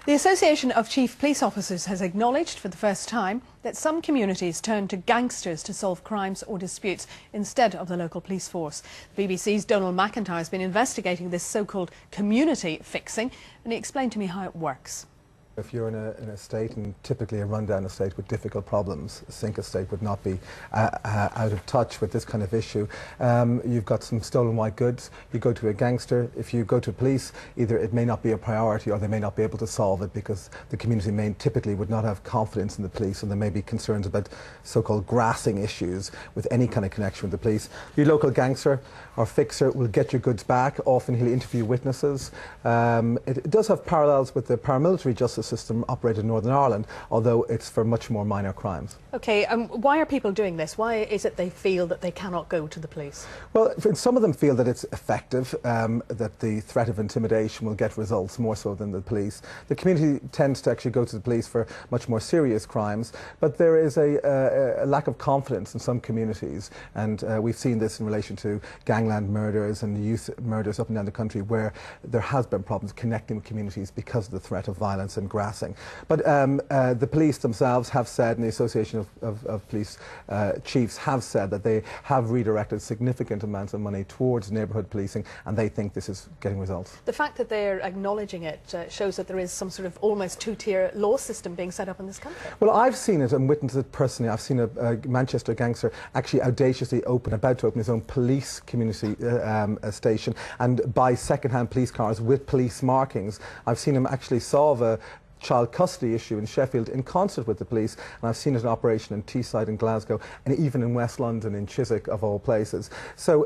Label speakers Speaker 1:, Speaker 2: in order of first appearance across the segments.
Speaker 1: The Association of Chief Police Officers has acknowledged for the first time that some communities turn to gangsters to solve crimes or disputes instead of the local police force. The BBC's Donald McIntyre has been investigating this so-called community fixing, and he explained to me how it works.
Speaker 2: If you're in an estate, and typically a rundown estate with difficult problems, a sink estate would not be out of touch with this kind of issue. You've got some stolen white goods, you go to a gangster. If you go to police, either it may not be a priority or they may not be able to solve it because the community typically would not have confidence in the police, and there may be concerns about so-called grassing issues with any kind of connection with the police. Your local gangster or fixer will get your goods back. Often he'll interview witnesses. It does have parallels with the paramilitary justice system operated in Northern Ireland, although it's for much more minor crimes.
Speaker 1: OK, why are people doing this? Why is it they feel that they cannot go to the police?
Speaker 2: Well, some of them feel that it's effective, that the threat of intimidation will get results more so than the police. The community tends to actually go to the police for much more serious crimes, but there is a lack of confidence in some communities, and we've seen this in relation to gangland murders and youth murders up and down the country, where there has been problems connecting with communities because of the threat of violence and grassing. But the police themselves have said, and the Association of Police Chiefs have said, that they have redirected significant amounts of money towards neighbourhood policing, and they think this is getting results.
Speaker 1: The fact that they're acknowledging it shows that there is some sort of almost two-tier law system being set up in this country. Well,
Speaker 2: I've seen it and witnessed it personally. I've seen a Manchester gangster actually audaciously about to open his own police community station and buy second-hand police cars with police markings. I've seen him actually solve a child custody issue in Sheffield in concert with the police, and I've seen it in operation in Teesside in Glasgow, and even in West London in Chiswick of all places. So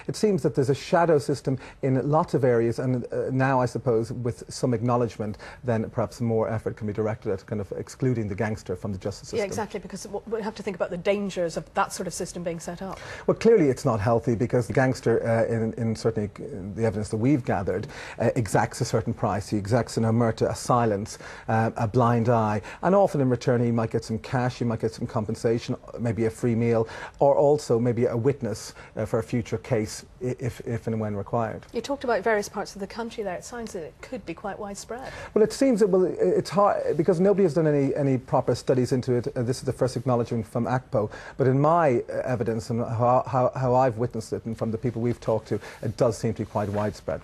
Speaker 2: it seems that there's a shadow system in lots of areas, and now I suppose with some acknowledgement then perhaps more effort can be directed at kind of excluding the gangster from the justice system.
Speaker 1: Yeah, exactly, because we have to think about the dangers of that sort of system being set up.
Speaker 2: Well, clearly it's not healthy, because the gangster, in certainly the evidence that we've gathered, exacts a certain price. He exacts an omerta, a silence, a blind eye, and often in return he might get some cash, he might get some compensation, maybe a free meal, or also maybe a witness for a future case if and when required.
Speaker 1: You talked about various parts of the country there. It sounds that it could be quite widespread.
Speaker 2: Well, it seems that, well, it's hard because nobody has done any proper studies into it. This is the first acknowledgement from ACPO, but in my evidence and how I've witnessed it and from the people we've talked to, it does seem to be quite widespread.